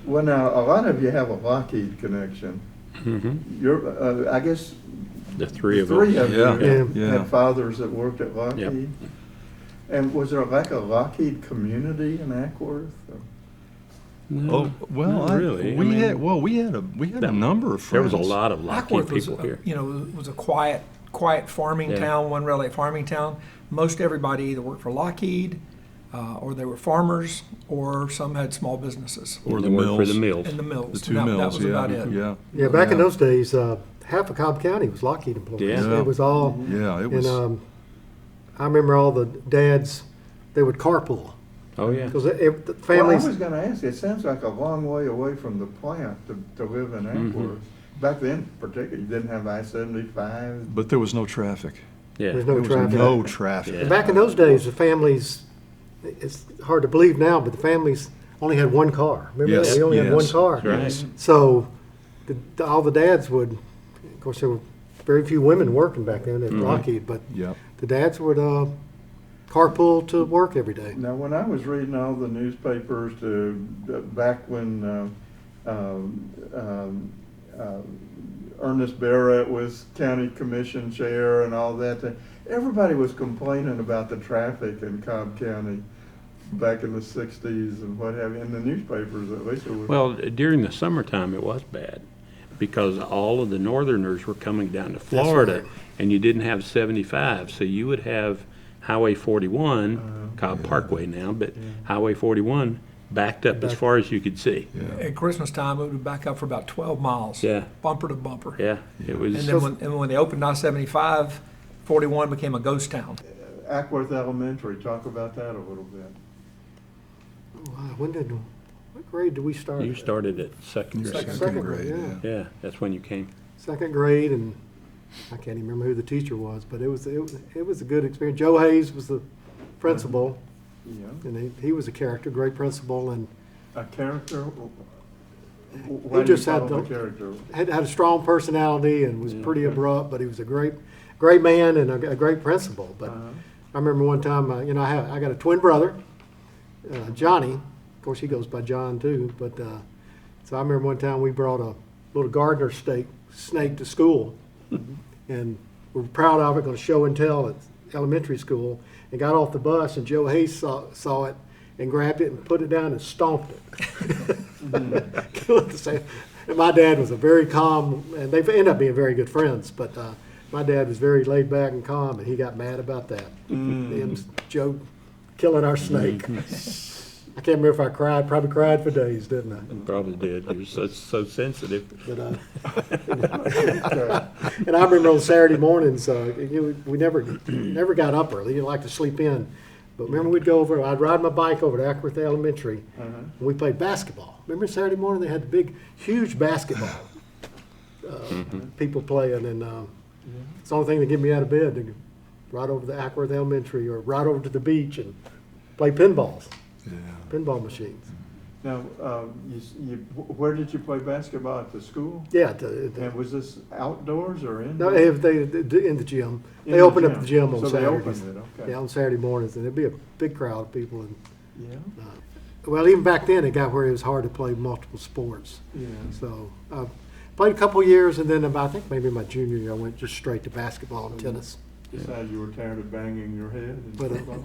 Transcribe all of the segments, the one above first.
Well, now, a lot of you have a Lockheed connection. Mm-hmm. You're, I guess, The three of three us. of you Yeah. had fathers that worked at Lockheed. And was there like a Lockheed community in Ackworth? Oh, well, Not really. we I mean, we had a number of There friends. was a lot of Lockheed Ackworth was, people here. was a quiet farming Yeah. town, one really farming town. Most everybody either worked for Lockheed, or they were farmers, or some had small businesses Or They the worked for the mills. mills. in the mills. The two And that mills, was yeah. about it. Yeah. Yeah, back in those days, half of Cobb County was Lockheed employees. Yeah. It was all, Yeah, it was. and I remember all the dads, they would carpool. Oh, yeah. Because the Well, I families, was gonna ask you, it sounds like a long way away from the plant to live in Ackworth. Back then, particularly, you didn't have I-75. But there was no traffic. Yeah. there's There no was traffic. no traffic. Yeah. Back in those days, the families, it's hard to believe now, but the families only had one car. Remember that? Yes, We only had one yes. car. Right. So all the dads would, of course, there were very few women working back then at Lockheed, but Yep. the dads would carpool to work every day. Now, when I was reading all the newspapers back when Ernest Barrett was county commission chair and all that, everybody was complaining about the traffic in Cobb County back in the 60s and what have you, in the newspapers at least. It was. Well, during the summertime, it was bad because all of the northerners were coming down to Florida, and you didn't have 75, so you would have Highway 41, Cobb Parkway now, but Highway 41 backed up as far as you could see. At Christmas time, it would back up for about 12 miles. Yeah. Bumper to bumper. Yeah, it was. And then when they opened I-75, 41 became a ghost town. Ackworth Elementary, talk about that a little bit. Wow, what grade did we start? You started at second grade. Second grade, yeah. Yeah, that's when you came. Second grade, and I can't even remember who the teacher was, but it was a good experience. Joe Hayes was the principal, Yeah. and he was a character, great principal, and A character? He just had a the- character. had a strong personality and was pretty abrupt, but he was a great man and a great principal. But I remember one time, I got a twin brother, Johnny. Of course, he goes by John too. But so I remember one time we brought a little gardener snake to school, and we're proud of it, going to show and tell at elementary school. And got off the bus, and Joe Hayes saw it and grabbed it and put it down and stomped it. And my dad was a very calm, and they ended up being very good friends. But my dad was very laid back and calm, and he got mad about that. And Joe killing our snake. I can't remember if I cried. Probably cried for days, didn't I? Probably did. You're so sensitive. But, and I remember on Saturday mornings, we never got up early. You like to sleep in. But remember, we'd go over. I'd ride my bike over to Akron Elementary, and we played basketball. Remember Saturday morning they had the big, huge basketball. People playing, and it's the only thing that get me out of bed to ride over to Akron Elementary or ride over to the beach and play pinballs, pinball machines. Now, where did you play basketball, at the school? Yeah, And was this outdoors or no, indoors? they in the gym. In They the opened up gym. the gym on So they Saturdays. opened it, okay. Yeah, on Saturday mornings, and there'd be a big crowd of people. And Yeah, well, even back then, it got where it was hard to play multiple sports. yeah. So I played a couple years, and then I think maybe my junior year, I went just straight to basketball and tennis. Decided you were tired of banging your head and But football?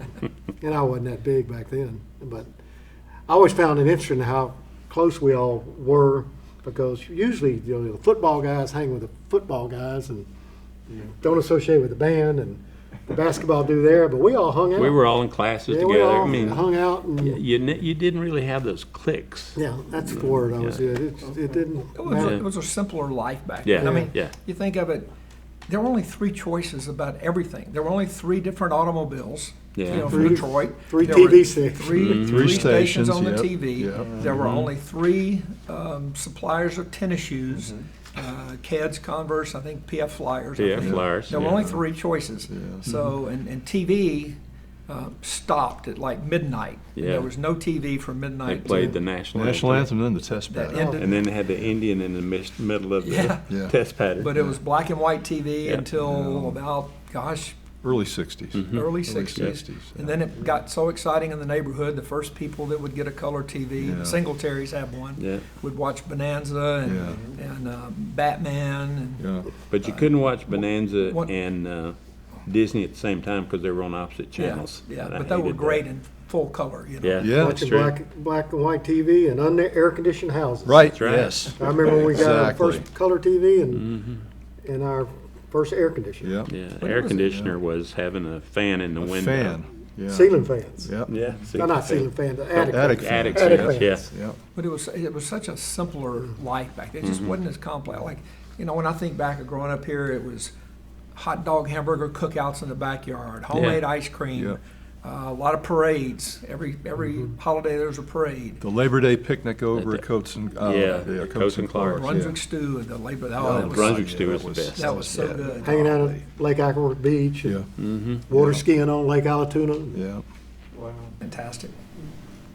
and I wasn't that big back then. But I always found it interesting how close we all were, because usually the football guys hang with the football guys and don't associate with the band, and the basketball do there. But we all hung out. We were all in classes we together. all I mean, hung out, and you didn't really have those cliques. yeah, that's the word I was in. It didn't matter. It was a simpler life back Yeah, then. I mean, yeah. you think of it, there were only three choices about everything. There were only three different automobiles. Yeah. From Detroit. Three There were TV stations. Three stations on the yep, TV. yep. There were only three suppliers of tennis shoes. Keds, Converse, I think PF Flyers. I PF think. Flyers, There were yeah. only three choices. So, and TV stopped at like midnight. Yeah. There was no TV from They midnight. played the to, national Anthem, and then the test that pattern. ended. and then they had the Indian in the middle of the Yeah. Yeah. test pattern. But it was black and white TV Yeah. until about, gosh, Early 60s. Mm-hmm. early Early 60s. 60s, And yeah. then it got so exciting in the neighborhood, the first people that would get a color TV, Yeah. the Singletaries have one, Yeah. would watch Bonanza and Batman. And Yeah. But you couldn't watch Bonanza What- and Disney at the same time because they were on opposite channels. Yeah, and I but they were hated great that. in full color, you know. Yeah, Yeah. that's Watching true. black and white TV and air conditioned houses. Right, That's right. yes. I remember when we got our Exactly. first color TV and our first air conditioner. Yeah. Yeah, But it air was- conditioner was having a fan in the A window. fan. Yeah. Ceiling fans. Yep. Yeah. No, not ceiling fans, attic. Attic fans. Attic fans. fans, fans. yeah. Yep. But it was such a simpler life back then. It just Mm-hmm. wasn't as complex. Like, you know, when I think back of growing up here, it was hot dog, hamburger cookouts in the backyard, homemade ice cream, Yeah. a lot of parades. Every Mm-hmm. holiday there was a parade. The Labor Day picnic over at Coates and Coates and Clark's. Brunswick stew and the labor. Oh, that was Brunswick so, stew was the best. that was so good. Hanging out at Lake Akron Beach, Yeah. and water skiing on Lake Alatuna. Yeah. Wow. Fantastic.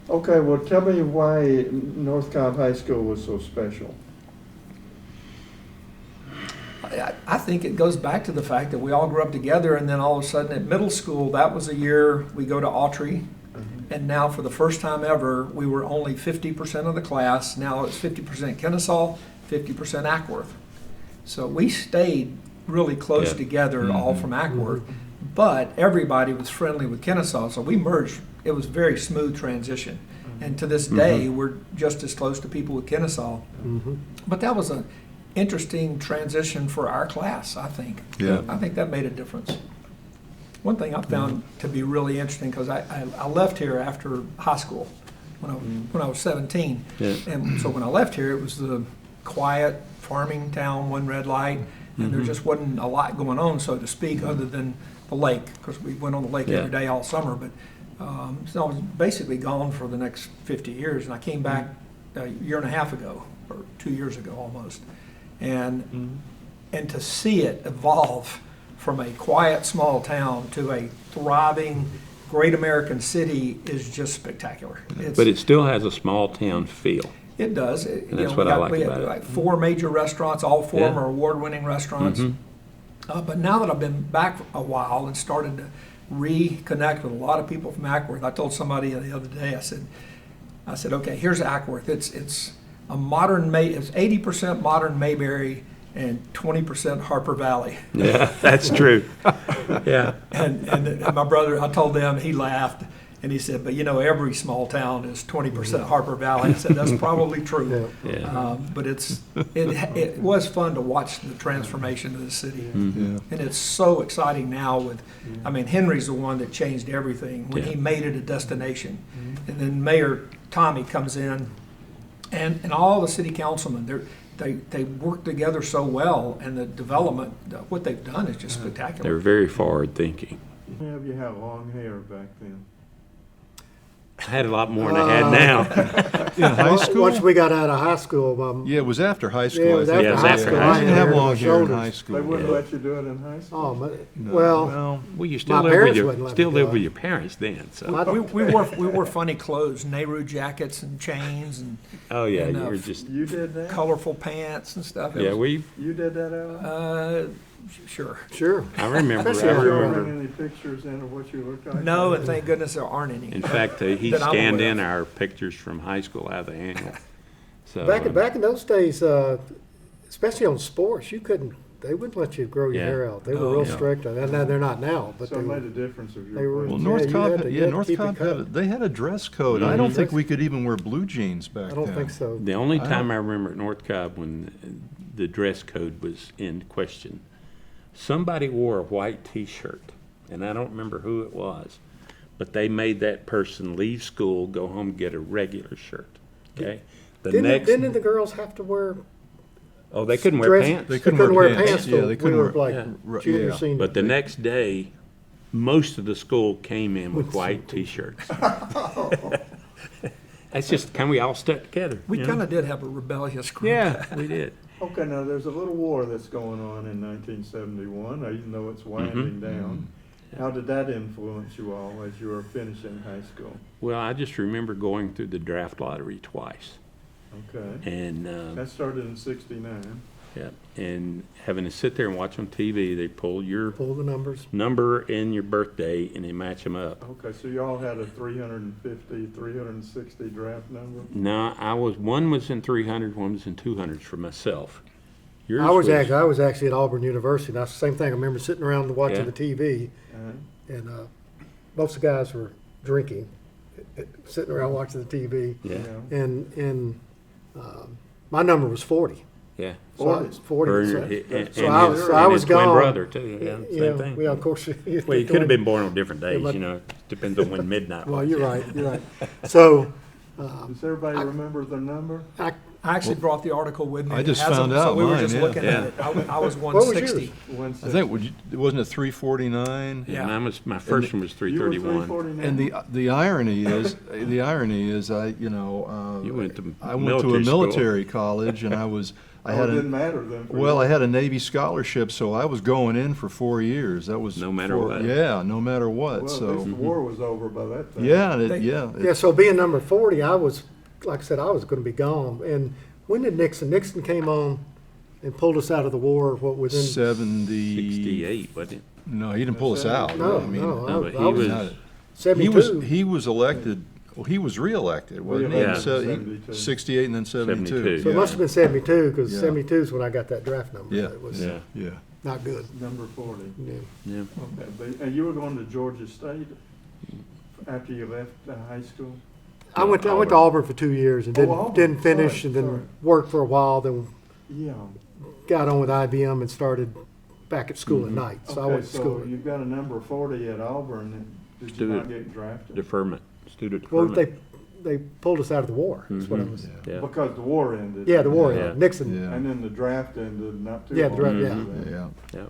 Okay, well, tell me why North Cobb High School was so special. I think it goes back to the fact that we all grew up together, and then all of a sudden at middle school, that was a year we go to Autry. And now, for the first time ever, we were only 50% of the class. Now it's 50% Kennesaw, 50% Ackworth. So we stayed really close Yeah. together, all from Ackworth, but everybody was friendly with Kennesaw. So we merged. It was a very smooth transition. And to this day, we're just as close to people with Kennesaw. But that was an interesting transition for our class, I think. Yeah. I think that made a difference. One thing I found to be really interesting, because I left here after high school when I was 17. Yeah. And so when I left here, it was the quiet farming town, one red light, and there just wasn't a lot going on, so to speak, other than the lake, because we went on the lake Yeah. every day all summer. But so I was basically gone for the next 50 years, and I came back a year and a half ago, or 2 years ago almost. And to see it evolve from a quiet small town to a thriving great American city is just spectacular. But it still has a small town feel. It does. And that's what I like we about have it. like 4 major restaurants, all 4 of them Yeah. are award-winning restaurants. But now that I've been back a while and started to reconnect with a lot of people from Ackworth, I told somebody the other day, I said, okay, here's Ackworth. It's a modern it's 80% modern Mayberry and 20% Harper Valley. Yeah, that's true. Yeah. And my brother, I told them, he laughed, and he said, but you know, every small town is 20% Harper Valley. I said, that's probably true. Yeah. But it was fun to watch the transformation of the city. Yeah. And it's so exciting now with, I mean, Henry's the one that changed everything when he Yeah. made it a destination. And then Mayor Tommy comes in, and all the city councilmen, they work together so well, and the development, what they've done is just spectacular. They're very forward thinking. Have you had long hair back then? I had a lot more than I had now. In high school? Once we got out of high school, Yeah, it was after high school. Yeah, it was I think. after high school. I didn't have I had long hair in shoulders. high school. They wouldn't Yeah. let you do it in high school? oh, my, No. well, Well, you still My live with parents your wouldn't let me do live it. with your parents then. So. my- We wore funny clothes, Nehru jackets and chains and Oh yeah, and, you were uh, just You did that? colorful pants and stuff. It yeah. was- You did that, Alan? Sure. sure. I remember. Especially I after There remember. aren't any pictures in of what you look like? No, and thank goodness there aren't any. In fact, he That I'm scanned aware in of. our pictures from high school out of the annual. So Back in those days, especially on sports, you couldn't. They wouldn't let you grow your Yeah. hair out. They were Oh, real yeah. strict on that. And they're not now, but So they it were. made a difference if you they were- were. Well, Yeah, North you Cobb, had to- you yeah, had to North keep it Cobb cut. they had a dress code. I don't think That's- we could even wear blue jeans back then. I don't think so. the only I time don't- I remember at North Cobb when the dress code was in question, somebody wore a white T-shirt, and I don't remember who it was, but they made that person leave school, go home, and get a regular shirt. Okay. The Didn't the girls have to wear? oh, they couldn't wear dress- pants. They They couldn't couldn't wear wear pants. pants. Yeah, till they couldn't we were wear- like Right, junior, yeah. senior. But the next day, most of the school came in with white T-shirts. That's just kind of we all stuck together. We you know? kind of did have a rebellious group. Yeah, we did. Okay, now there's a little war that's going on in 1971, even though it's winding down. How did that influence you all as you were finishing high school? Well, I just remember going through the draft lottery twice, Okay. and That started in '69. Yeah, and having to sit there and watch on TV, they pull your Pull the numbers. number and your birthday and they match them up. Okay, so y'all had a 350, 360 draft number? No, one was in 300, one was in 200s for myself. Yours I was actually at Auburn University. And that's the same thing. I remember sitting around watching Yeah. the TV, and most of the guys were drinking, sitting around watching the TV. Yeah, And my number was 40. yeah. So I was 40. Or- So, and so I his- so I and was his twin gone. brother too, yeah, same thing. Yeah, of course. Well, you could have been born on different days, but- you know, depends on when midnight was. Well, you're right. You're right. So Does everybody remember the number? I, I actually brought the article with me. I It just has them, found so out we were mine, just yeah. looking Yeah. at it. I was what was 160. yours? I 160. think, wasn't it 349? Yeah, Yeah. mine was, my first one was You were 331. 349? And the irony is, You went to I went to a military school. military college, and I Oh, it didn't matter then for well, you. I had a Navy scholarship, so I was going in for 4 years. That was No matter what. Yeah, no matter what. Well, at least So the war was over by that time. yeah, and They- yeah. So being number 40, I was, like I said, I was going to be gone. And when did Nixon? Nixon came on and pulled us out of the war. What within? 68, wasn't it? No, he didn't pull us out. No, I mean, no. No, but I he was was, not- 72. he was elected. Well, he was reelected, wasn't he? Yeah. So he- 72. 68 and then 72. 72. So it must have been 72 because Yeah. 72 is when I got that draft number. Yeah. It was yeah, Yeah. not good. Number 40. Yeah. yeah. Okay, and you were going to Georgia State after you left high school? I went to Auburn for 2 years and Auburn. didn't finish, Sorry, and then sorry. worked for a while. Then Yeah. got on with IBM and started back at school at night. So I Okay, went to school. so you've got a number 40 at Auburn, and did you Student not get drafted? Deferment, student Well, deferment. they pulled us out of the war. That's what I was. Yeah, Because the war ended. Yeah, the war. Yeah. ended. Nixon. Yeah. And then the draft ended not too Yeah, long the draft, after yeah. that. Yeah. yeah.